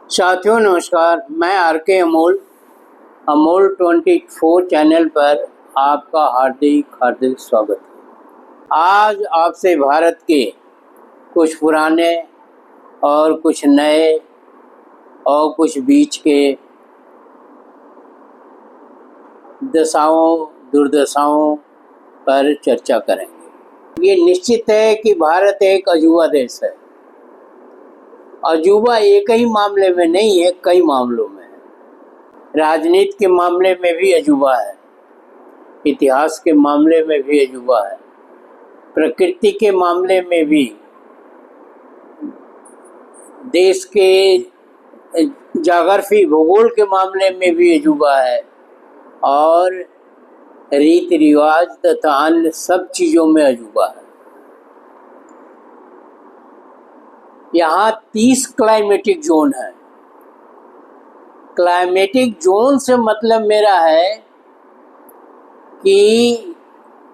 साथियों नमस्कार, मैं आर के अमोल 24 चैनल पर आपका हार्दिक स्वागत है। आज आपसे भारत के कुछ पुराने और कुछ नए और कुछ बीच के दुर्दशाओं पर चर्चा करेंगे। ये निश्चित है कि भारत एक अजूबा देश है। अजूबा एक ही मामले में नहीं है, कई मामलों में है। राजनीति के मामले में भी अजूबा है, इतिहास के मामले में भी अजूबा है, प्रकृति के मामले में भी, देश के ज्योग्राफी भूगोल के मामले में भी अजूबा है और रीति रिवाज तथा अन्य सब चीज़ों में अजूबा है। यहाँ 30 क्लाइमेटिक जोन है। क्लाइमेटिक जोन से मतलब मेरा है कि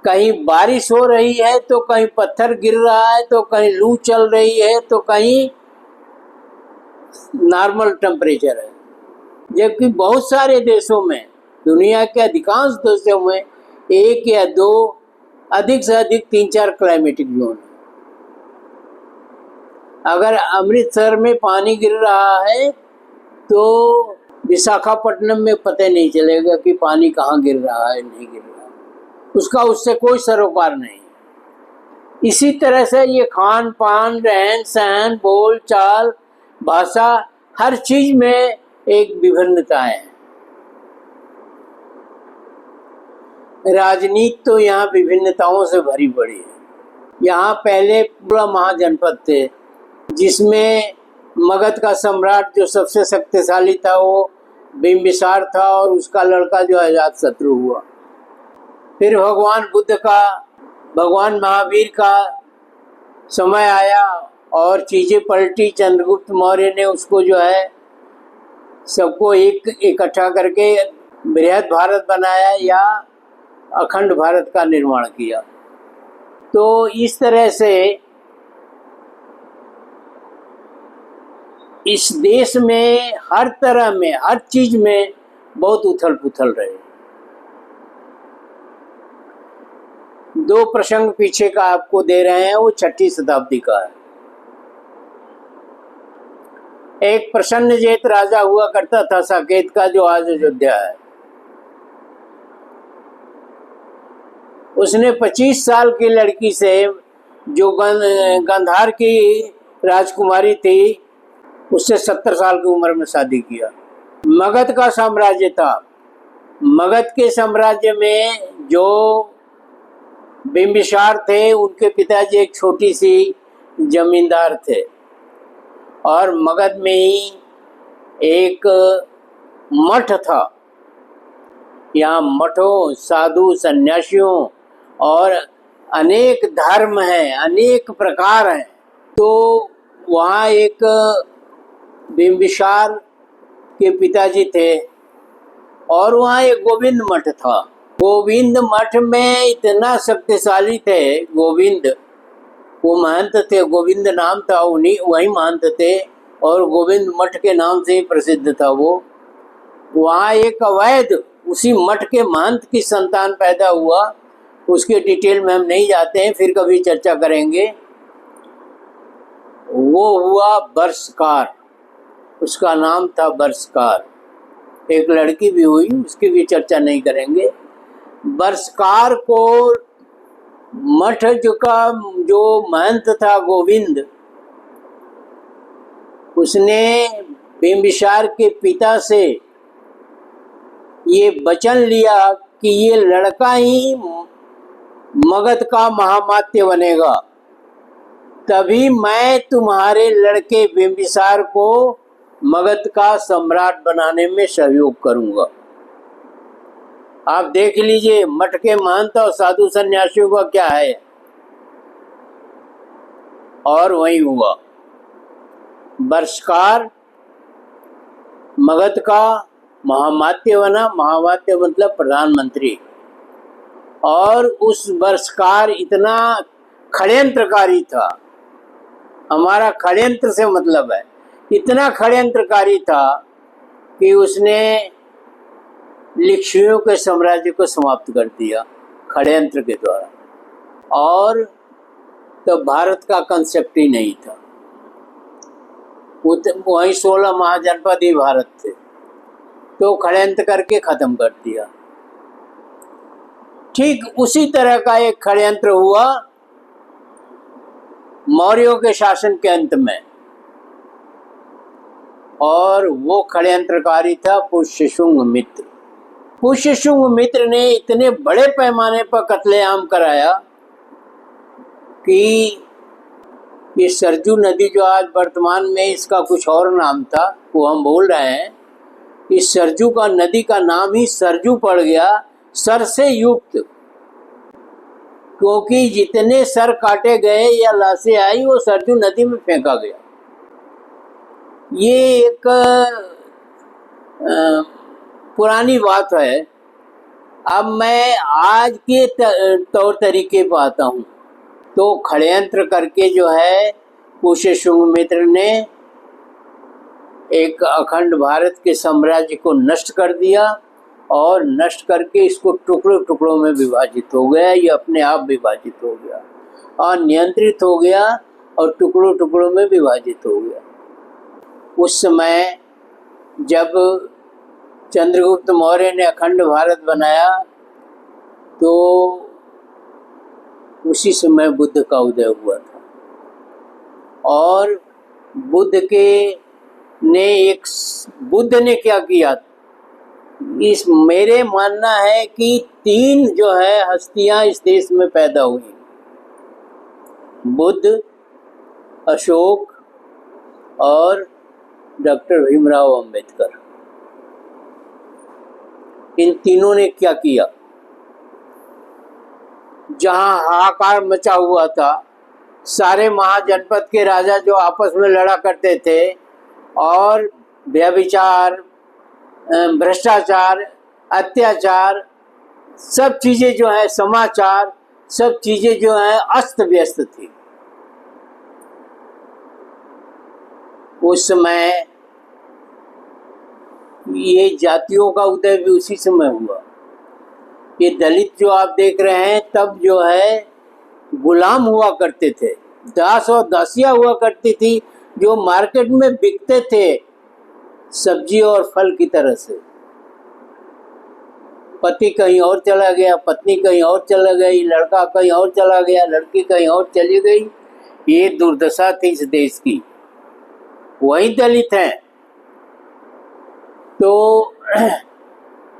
कहीं बारिश हो रही है तो कहीं पत्थर गिर रहा है, तो कहीं लू चल रही है, तो कहीं नॉर्मल टेम्परेचर है। जबकि बहुत सारे देशों में, दुनिया के अधिकांश देशों में 1 या 2, अधिक से अधिक 3-4 क्लाइमेटिक जोन है। अगर अमृतसर में पानी गिर रहा है तो विशाखापट्टनम में पता नहीं चलेगा कि पानी कहाँ गिर रहा है, नहीं गिर रहा है। उसका उससे कोई सरोकार नहीं। इसी तरह से ये खान पान, रहन सहन, बोल चाल, भाषा, हर चीज में एक विभिन्नताएं है। राजनीति तो यहाँ विभिन्नताओं से भरी पड़ी है। यहाँ पहले पूरा महाजनपद थे, जिसमें मगध का सम्राट जो सबसे शक्तिशाली था वो बिंबिसार था और उसका लड़का जो अजातशत्रु हुआ। फिर भगवान बुद्ध का, भगवान महावीर का समय आया और चीजें पलटी। चंद्रगुप्त मौर्य ने उसको जो है सबको इकट्ठा करके बृहद भारत बनाया या अखंड भारत का निर्माण किया। तो इस तरह से इस देश में हर तरह में, हर चीज में बहुत उथल पुथल रहे। 2 प्रसंग पीछे का आपको दे रहे हैं, वो 6ठी शताब्दी का है। एक प्रसन्नजेत राजा हुआ करता था साकेत का, जो आज अयोध्या है। उसने 25 साल की लड़की से, जो गंधार की राजकुमारी थी, उससे 70 साल की उम्र में शादी किया। मगध का साम्राज्य था। मगध के साम्राज्य में जो बिंबिसार थे, उनके पिताजी एक छोटी सी जमींदार थे और मगध में ही एक मठ था। यहाँ मठों, साधु, सन्यासियों और अनेक धर्म हैं, अनेक प्रकार हैं। तो वहाँ एक बिंबिसार के पिताजी थे और वहाँ एक गोविंद मठ था। गोविंद मठ में इतना शक्तिशाली थे गोविंद, वो महंत थे, गोविंद नाम था, उन्हीं वही महंत थे और गोविंद मठ के नाम से ही प्रसिद्ध था वो। वहाँ एक अवैध, उसी मठ के महंत की संतान पैदा हुआ। उसके डिटेल में हम नहीं जाते हैं, फिर कभी चर्चा करेंगे। वो हुआ बर्षकार, उसका नाम था बर्षकार। एक लड़की भी हुई, उसकी भी चर्चा नहीं करेंगे। बर्षकार को मठ जो महंत था गोविंद, उसने बिंबिसार के पिता से ये वचन लिया कि ये लड़का ही मगध का महामात्य बनेगा, तभी मैं तुम्हारे लड़के बिंबिसार को मगध का सम्राट बनाने में सहयोग करूंगा। आप देख लीजिए मठ के महंत और साधु सन्यासियों का क्या है। और वही हुआ। बर्षकार मगध का महामात्य बना। महामात्य मतलब प्रधानमंत्री। और उस बर्षकार इतना षड्यंत्रकारी था। हमारा षड्यंत्र से मतलब है इतना षड्यंत्रकारी था कि उसने लिच्छवियों के साम्राज्य को समाप्त कर दिया षड्यंत्र के द्वारा। और तो भारत का कंसेप्ट ही नहीं था, वही 16 महाजनपद ही भारत थे, तो षड्यंत्र करके खत्म कर दिया। ठीक उसी तरह का एक षड्यंत्र हुआ मौर्यों के शासन के अंत में, और वो षड्यंत्रकारी था पुष्यशुंग मित्र। पुष्यशुंग मित्र ने इतने बड़े पैमाने पर कत्लेआम कराया कि ये सरजू नदी, जो आज वर्तमान में इसका कुछ और नाम था, वो हम बोल रहे हैं, इस सरजू का नदी का नाम ही सरजू पड़ गया, सर से युक्त, क्योंकि जितने सर काटे गए या लाशें आई वो सरजू नदी में फेंका गया। ये एक पुरानी बात है। अब मैं आज के तौर तरीके पर आता हूँ। तो षड्यंत्र करके जो है पुष्यशुंग मित्र ने एक अखंड भारत के साम्राज्य को नष्ट कर दिया, और नष्ट करके इसको टुकड़ों टुकड़ों में विभाजित हो गया। ये अपने आप विभाजित हो गया, अनियंत्रित हो गया और टुकड़ों टुकड़ों में विभाजित हो गया। उस समय जब चंद्रगुप्त मौर्य ने अखंड भारत बनाया, तो उसी समय बुद्ध का उदय हुआ था। और बुद्ध ने क्या किया, इस मेरे मानना है कि 3 जो है हस्तियां इस देश में पैदा हुई, बुद्ध, अशोक और डॉक्टर भीमराव अंबेडकर। इन तीनों ने क्या किया, जहां हाहाकार मचा हुआ था, सारे महाजनपद के राजा जो आपस में लड़ा करते थे, और व्यभिचार, भ्रष्टाचार, अत्याचार, सब चीजें जो है, समाचार, सब चीजें जो है अस्त व्यस्त थी। उस समय ये जातियों का उदय भी उसी समय हुआ। ये दलित जो आप देख रहे हैं, तब जो है गुलाम हुआ करते थे, दास और दासियां हुआ करती थी, जो मार्केट में बिकते थे सब्जी और फल की तरह से। पति कहीं और चला गया, पत्नी कहीं और चला गई, लड़का कहीं और चला गया, लड़की कहीं और चली गई। ये दुर्दशा थी इस देश की। वही दलित हैं। तो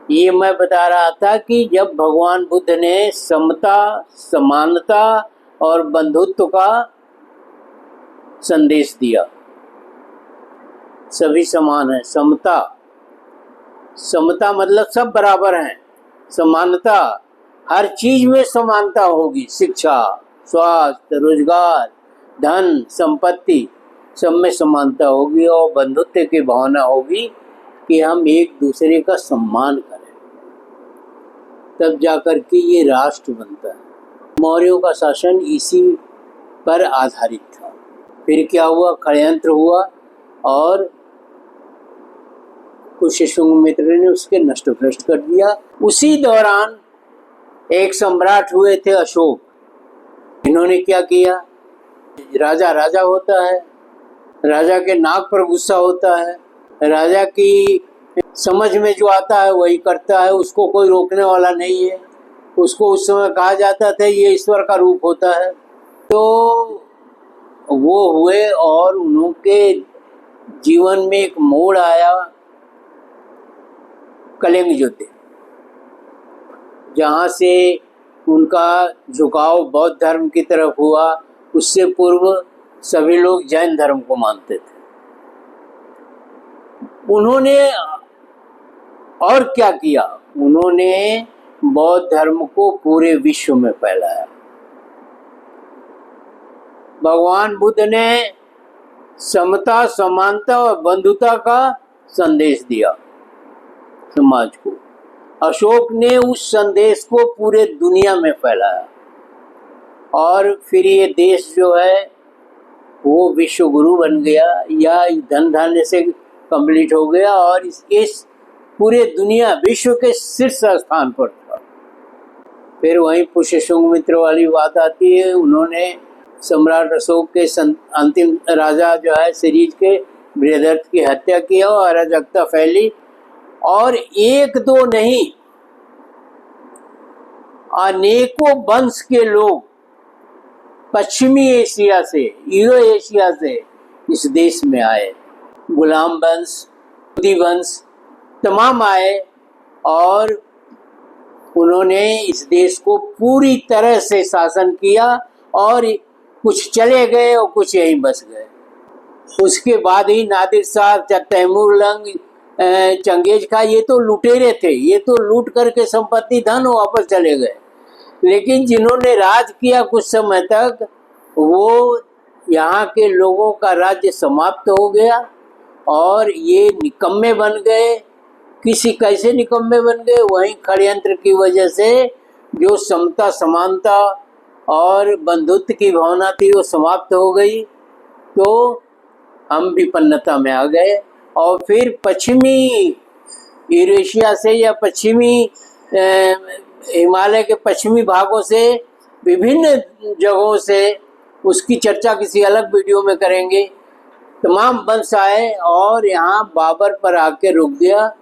ये मैं बता रहा था कि जब भगवान बुद्ध ने समता, समानता और बंधुत्व का संदेश दिया, सभी समान है। समता मतलब सब बराबर हैं। समानता, हर चीज में समानता होगी, शिक्षा, स्वास्थ्य, रोजगार, धन, संपत्ति, सब में समानता होगी। और बंधुत्व की भावना होगी कि हम एक दूसरे का सम्मान करें, तब जाकर के ये राष्ट्र बनता है। मौर्यों का शासन इसी पर आधारित था। फिर क्या हुआ, षड्यंत्र हुआ और पुष्यशुंग मित्र ने उसके नष्ट भ्रष्ट कर दिया। उसी दौरान एक सम्राट हुए थे अशोक। इन्होंने क्या किया, राजा राजा होता है, राजा के नाक पर गुस्सा होता है, राजा की समझ में जो आता है वही करता है, उसको कोई रोकने वाला नहीं है। उसको उस समय कहा जाता था ये ईश्वर का रूप होता है। तो वो हुए और उनके जीवन में एक मोड़ आया, कलिंग युद्ध, जहाँ से उनका झुकाव बौद्ध धर्म की तरफ हुआ। उससे पूर्व सभी लोग जैन धर्म को मानते थे। उन्होंने और क्या किया, उन्होंने बौद्ध धर्म को पूरे विश्व में फैलाया। भगवान बुद्ध ने समता, समानता और बंधुता का संदेश दिया समाज को। अशोक ने उस संदेश को पूरे दुनिया में फैलाया, और फिर ये देश जो है वो विश्व गुरु बन गया या धन धान्य से कंप्लीट हो गया और इस पूरे दुनिया विश्व के शीर्ष स्थान पर था। फिर वहीं पुष्यशुंग मित्र वाली बात आती है। उन्होंने सम्राट अशोक के अंतिम राजा जो है सीरीज के बृहदर्थ की हत्या की और अराजकता फैली और एक दो नहीं अनेकों वंश के लोग पश्चिमी एशिया से यूरो एशिया से इस देश में आए। गुलाम वंश, यहूदी वंश तमाम आए और उन्होंने इस देश को पूरी तरह से शासन किया और कुछ चले गए और कुछ यहीं बस गए। उसके बाद ही नादिर शाह, तैमूर लंग, चंगेज खां ये तो लुटेरे थे, ये तो लूट करके संपत्ति धन वापस चले गए। लेकिन जिन्होंने राज किया कुछ समय तक, वो यहाँ के लोगों का राज्य समाप्त हो गया और ये निकम्मे बन गए। कैसे निकम्मे बन गए? वहीं षड्यंत्र की वजह से जो समता समानता और बंधुत्व की भावना थी वो समाप्त हो गई, तो हम विपन्नता में आ गए। और फिर पश्चिमी यूरेशिया से या पश्चिमी हिमालय के पश्चिमी भागों से विभिन्न जगहों से, उसकी चर्चा किसी अलग वीडियो में करेंगे, तमाम वंश आए और यहाँ बाबर पर आके रुक गया।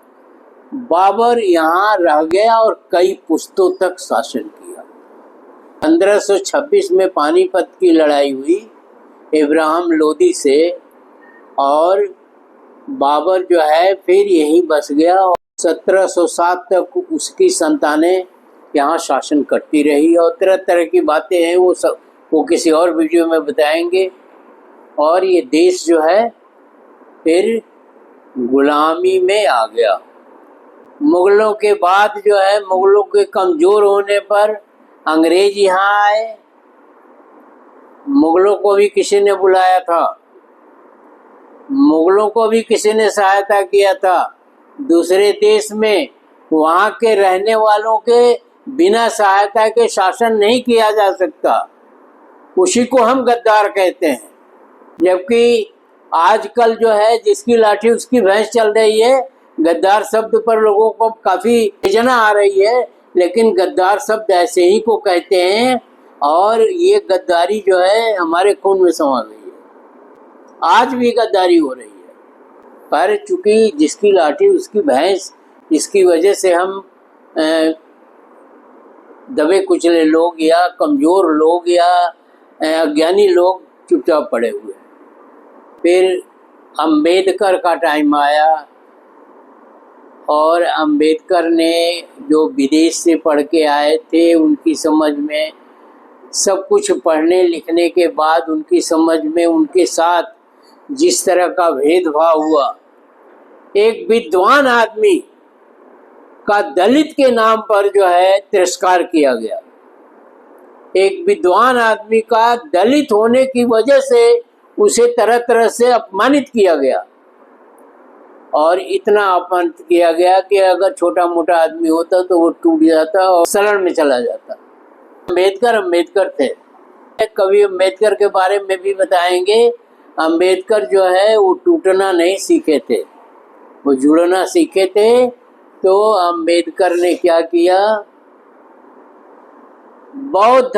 बाबर यहाँ रह गया और कई पुश्तों तक शासन किया। 1526 में पानीपत की लड़ाई हुई इब्राहिम लोदी से और बाबर जो है फिर यहीं बस गया और 1707 तक उसकी संतानें यहाँ शासन करती रही और तरह तरह की बातें हैं, वो किसी और वीडियो में बताएंगे। और ये देश जो है फिर गुलामी में आ गया। मुगलों के बाद जो है, मुगलों के कमज़ोर होने पर अंग्रेज यहाँ आए। मुगलों को भी किसी ने बुलाया था, मुगलों को भी किसी ने सहायता किया था दूसरे देश में। वहाँ के रहने वालों के बिना सहायता के शासन नहीं किया जा सकता, उसी को हम गद्दार कहते हैं। जबकि आजकल जो है जिसकी लाठी उसकी भैंस चल रही है, गद्दार शब्द पर लोगों को काफ़ी उत्तेजना आ रही है, लेकिन गद्दार शब्द ऐसे ही को कहते हैं और ये गद्दारी जो है हमारे खून में समा गई है। आज भी गद्दारी हो रही है, पर चूंकि जिसकी लाठी उसकी भैंस, इसकी वजह से हम दबे कुचले लोग या कमज़ोर लोग या अज्ञानी लोग चुपचाप पड़े हुए। फिर अम्बेडकर का टाइम आया और अम्बेडकर ने जो विदेश से पढ़ के आए थे, उनकी समझ में सब कुछ पढ़ने लिखने के बाद उनकी समझ में उनके साथ जिस तरह का भेदभाव हुआ, एक विद्वान आदमी का दलित के नाम पर जो है तिरस्कार किया गया। एक विद्वान आदमी का दलित होने की वजह से उसे तरह तरह से अपमानित किया गया और इतना अपमानित किया गया कि अगर छोटा मोटा आदमी होता तो वो टूट जाता और शरण में चला जाता। अम्बेडकर थे। कभी अम्बेडकर के बारे में भी बताएंगे। अम्बेडकर जो है वो टूटना नहीं सीखे थे, वो जुड़ना सीखे थे। तो अम्बेडकर ने क्या किया, बौद्ध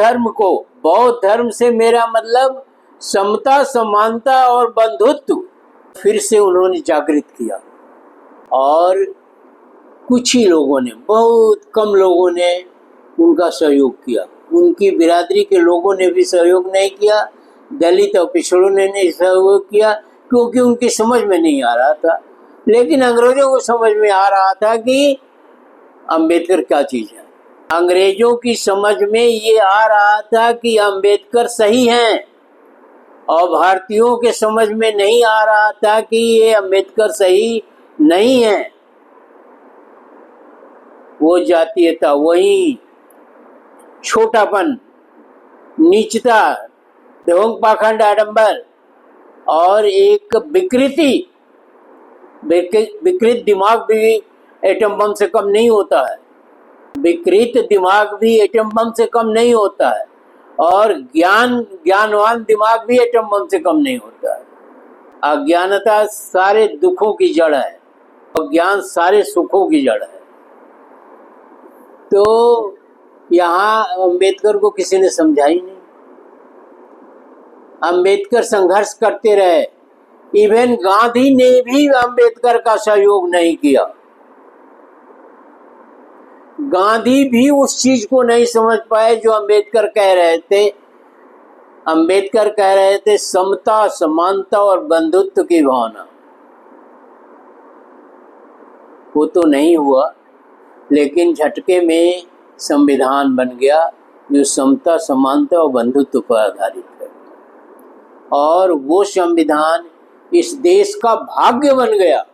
धर्म से मेरा मतलब समता समानता और बंधुत्व फिर से उन्होंने जागृत किया। और कुछ ही लोगों ने, बहुत कम लोगों ने उनका सहयोग किया, उनकी बिरादरी के लोगों ने भी सहयोग नहीं किया, दलित और पिछड़ों ने नहीं सहयोग किया, क्योंकि उनकी समझ में नहीं आ रहा था। लेकिन अंग्रेजों को समझ में आ रहा था कि अम्बेडकर क्या चीज़ है। अंग्रेजों की समझ में ये आ रहा था कि अम्बेडकर सही हैं और भारतीयों के समझ में नहीं आ रहा था कि ये अम्बेडकर सही नहीं है। वो जातीयता, वही छोटापन, नीचता, ढोंग पाखंड आडंबर और एक विकृत दिमाग भी एटम बम से कम नहीं होता है। विकृत दिमाग भी एटम बम से कम नहीं होता है। और ज्ञानवान दिमाग भी एटम बम से कम नहीं होता है। अज्ञानता सारे दुखों की जड़ है और ज्ञान सारे सुखों की जड़ है। तो यहाँ अंबेडकर को किसी ने समझा ही नहीं। अंबेडकर संघर्ष करते रहे। इवन गांधी ने भी अंबेडकर का सहयोग नहीं किया। गांधी भी उस चीज को नहीं समझ पाए जो अंबेडकर कह रहे थे। अंबेडकर कह रहे थे समता, समानता और बंधुत्व की भावना। वो तो नहीं हुआ, लेकिन झटके में संविधान बन गया जो समता, समानता और बंधुत्व पर आधारित है। और वो संविधान इस देश का भाग्य बन गया।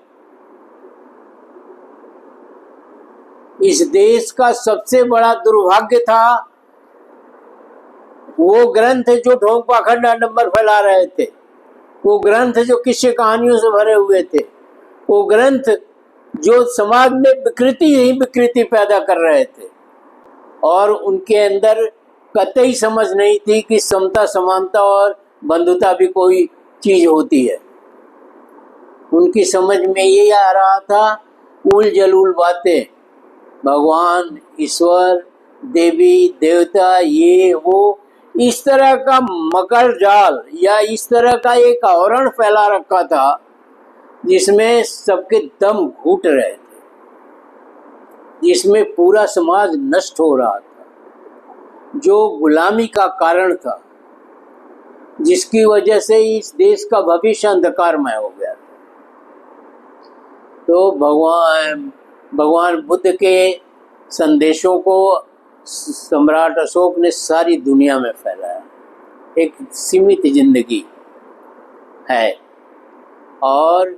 इस देश का सबसे बड़ा दुर्भाग्य था वो ग्रंथ जो ढोंग पाखंड आडंबर फैला रहे थे, वो ग्रंथ जो किस्से कहानियों से भरे हुए थे, वो ग्रंथ जो समाज में विकृति ही विकृति पैदा कर रहे थे। और उनके अंदर कतई समझ नहीं थी कि समता, समानता और बंधुता भी कोई चीज होती है। उनकी समझ में ये आ रहा था उल जलूल बातें, भगवान, ईश्वर, देवी देवता, ये वो, इस तरह का मकर जाल या इस तरह का एक आवरण फैला रखा था जिसमें सबके दम घुट रहे थे, जिसमें पूरा समाज नष्ट हो रहा था, जो गुलामी का कारण था, जिसकी वजह से इस देश का भविष्य अंधकारमय हो गया था। तो भगवान बुद्ध के संदेशों को सम्राट अशोक ने सारी दुनिया में फैलाया। एक सीमित जिंदगी है और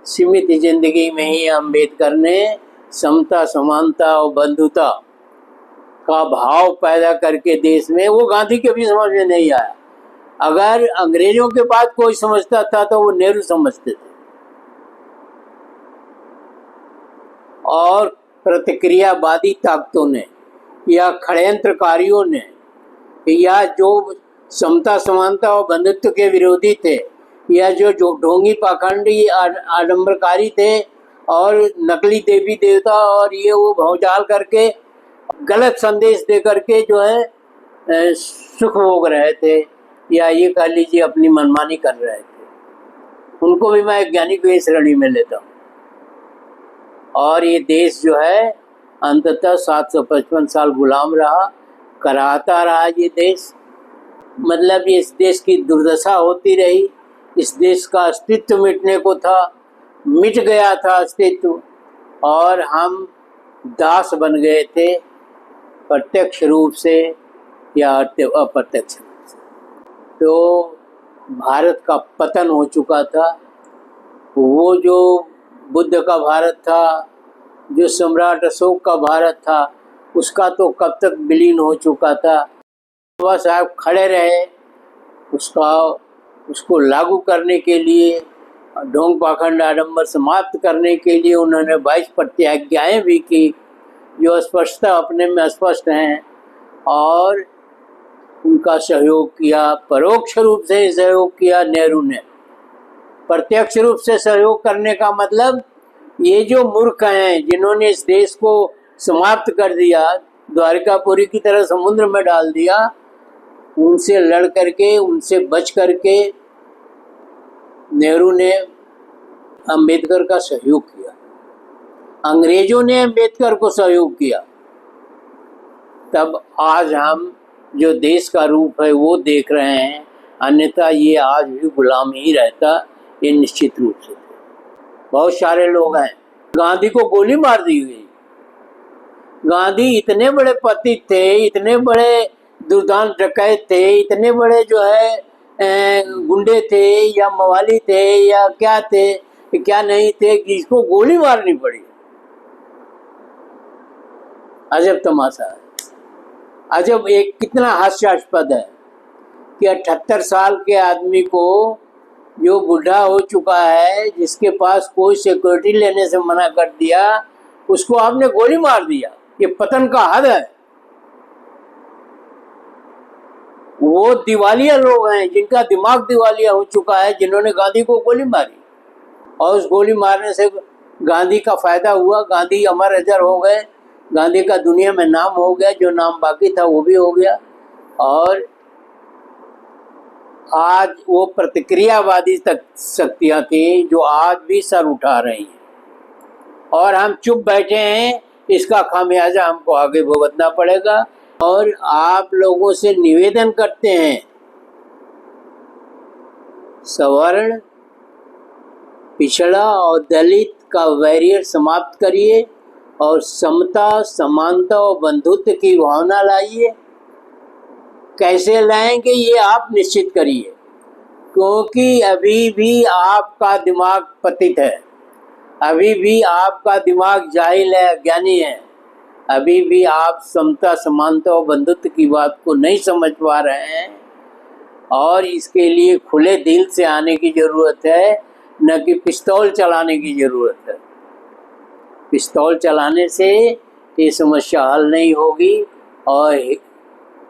सीमित जिंदगी में ही अंबेडकर ने समता, समानता और बंधुता का भाव पैदा करके देश में, वो गांधी के भी समझ में नहीं आया। अगर अंग्रेजों के बाद कोई समझता था तो वो नेहरू समझते थे। और प्रतिक्रियावादी ताकतों ने या षड्यंत्रकारियों ने या जो समता, समानता और बंधुत्व के विरोधी थे या जो ढोंगी पाखंडी आडंबरकारी थे और नकली देवी देवता और ये वो भौचाल करके गलत संदेश दे करके जो है सुख भोग रहे थे या ये कह लीजिए अपनी मनमानी कर रहे थे, उनको भी मैं वैज्ञानिक की श्रेणी में लेता हूँ। और ये देश जो है अंततः 755 साल गुलाम रहा, कराहता रहा ये देश। मतलब इस देश की दुर्दशा होती रही, इस देश का अस्तित्व मिटने को था, मिट गया था अस्तित्व और हम दास बन गए थे, प्रत्यक्ष रूप से या अप्रत्यक्ष रूप से। तो भारत का पतन हो चुका था। वो जो बुद्ध का भारत था, जो सम्राट अशोक का भारत था, उसका तो कब तक विलीन हो चुका था। बाबा साहब खड़े रहे उसको लागू करने के लिए, ढोंग पाखंड आडंबर समाप्त करने के लिए उन्होंने 22 प्रतिज्ञाएं भी की जो स्पष्टता अपने में स्पष्ट हैं। और उनका सहयोग किया, परोक्ष रूप से सहयोग किया नेहरू ने। प्रत्यक्ष रूप से सहयोग करने का मतलब ये जो मूर्ख हैं जिन्होंने इस देश को समाप्त कर दिया, द्वारिकापुरी की तरह समुद्र में डाल दिया, उनसे लड़ करके, उनसे बच करके नेहरू ने अंबेडकर का सहयोग किया। अंग्रेजों ने अंबेडकर को सहयोग किया। तब आज हम जो देश का रूप है वो देख रहे हैं, अन्यथा ये आज भी गुलाम ही रहता, ये निश्चित रूप से। बहुत सारे लोग हैं, गांधी को गोली मार दी गई। गांधी इतने बड़े पतित थे, इतने बड़े दुर्दांत डकैत थे, इतने बड़े जो है गुंडे थे या मवाली थे या क्या थे क्या नहीं थे कि इसको गोली मारनी पड़ी। अजब तमाशा है, अजब। एक कितना हास्यास्पद है कि 78 साल के आदमी को, जो बूढ़ा हो चुका है, जिसके पास कोई सिक्योरिटी लेने से मना कर दिया, उसको आपने गोली मार दिया। ये पतन का हद है। वो दिवालिया लोग हैं जिनका दिमाग दिवालिया हो चुका है, जिन्होंने गांधी को गोली मारी, और उस गोली मारने से गांधी का फायदा हुआ। गांधी अमर अजर हो गए, गांधी का दुनिया में नाम हो गया, जो नाम बाकी था वो भी हो गया। और आज वो प्रतिक्रियावादी शक्तियां थी जो आज भी सर उठा रही हैं, और हम चुप बैठे हैं। इसका खामियाजा हमको आगे भुगतना पड़ेगा। और आप लोगों से निवेदन करते हैं, सवर्ण, पिछड़ा और दलित का बैरियर समाप्त करिए और समता, समानता और बंधुत्व की भावना लाइए। कैसे लाएंगे ये आप निश्चित करिए, क्योंकि अभी भी आपका दिमाग पतित है, अभी भी आपका दिमाग जाहिल है, अज्ञानी है। अभी भी आप समता, समानता और बंधुत्व की बात को नहीं समझ पा रहे हैं, और इसके लिए खुले दिल से आने की ज़रूरत है, न कि पिस्तौल चलाने की ज़रूरत है। पिस्तौल चलाने से ये समस्या हल नहीं होगी। और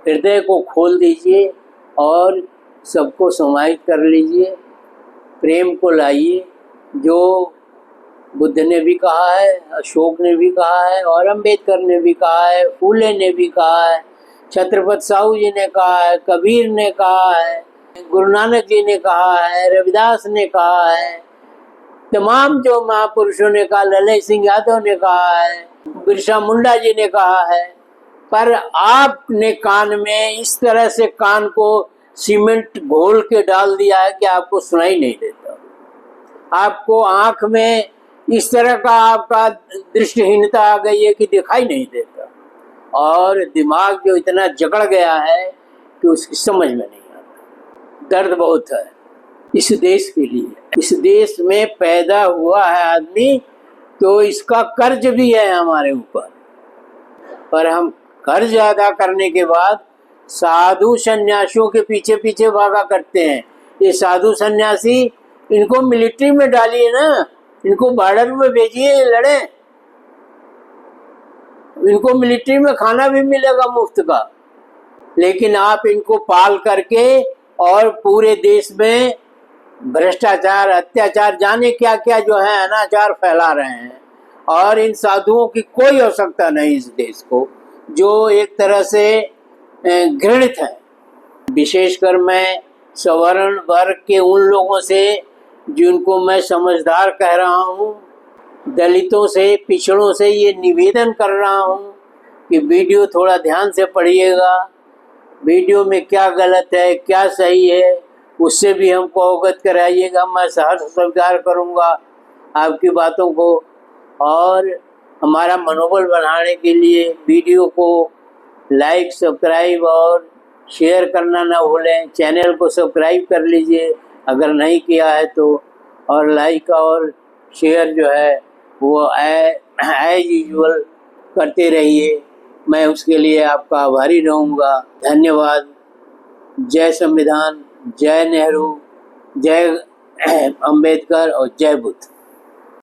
हृदय को खोल दीजिए और सबको समाहित कर लीजिए, प्रेम को लाइए। जो बुद्ध ने भी कहा है, अशोक ने भी कहा है, और अम्बेडकर ने भी कहा है, फूले ने भी कहा है, छत्रपति साहू जी ने कहा है, कबीर ने कहा है, गुरु नानक जी ने कहा है, रविदास ने कहा है, तमाम जो महापुरुषों ने कहा, ललित सिंह यादव ने कहा है, बिरसा मुंडा जी ने कहा है। पर आपने कान में इस तरह से कान को सीमेंट घोल के डाल दिया है कि आपको सुनाई नहीं देता। आपको आंख में इस तरह का आपका दृष्टिहीनता आ गई है कि दिखाई नहीं देता, और दिमाग जो इतना जकड़ गया है कि उसकी समझ में नहीं आता। दर्द बहुत है इस देश के लिए। इस देश में पैदा हुआ है आदमी, तो इसका कर्ज भी है हमारे ऊपर। पर हम कर्ज अदा करने के बाद साधु सन्यासियों के पीछे पीछे भागा करते हैं। ये साधु सन्यासी, इनको मिलिट्री में डालिए ना, इनको बॉर्डर में भेजिए, लड़े। इनको मिलिट्री में खाना भी मिलेगा मुफ्त का। लेकिन आप इनको पाल करके और पूरे देश में भ्रष्टाचार, अत्याचार, जाने क्या क्या जो है अनाचार फैला रहे हैं। और इन साधुओं की कोई आवश्यकता नहीं इस देश को, जो एक तरह से घृणित है। विशेषकर मैं सवर्ण वर्ग के उन लोगों से जिनको मैं समझदार कह रहा हूँ, दलितों से, पिछड़ों से ये निवेदन कर रहा हूँ कि वीडियो थोड़ा ध्यान से पढ़िएगा। वीडियो में क्या गलत है, क्या सही है, उससे भी हमको अवगत कराइएगा। मैं सहर्ष स्वीकार करूँगा आपकी बातों को। और हमारा मनोबल बढ़ाने के लिए वीडियो को लाइक, सब्सक्राइब और शेयर करना ना भूलें। चैनल को सब्सक्राइब कर लीजिए अगर नहीं किया है तो, और लाइक और शेयर जो है वो एज यूजुअल करते रहिए। मैं उसके लिए आपका आभारी रहूँगा। धन्यवाद। जय संविधान, जय नेहरू, जय अम्बेडकर और जय बुद्ध।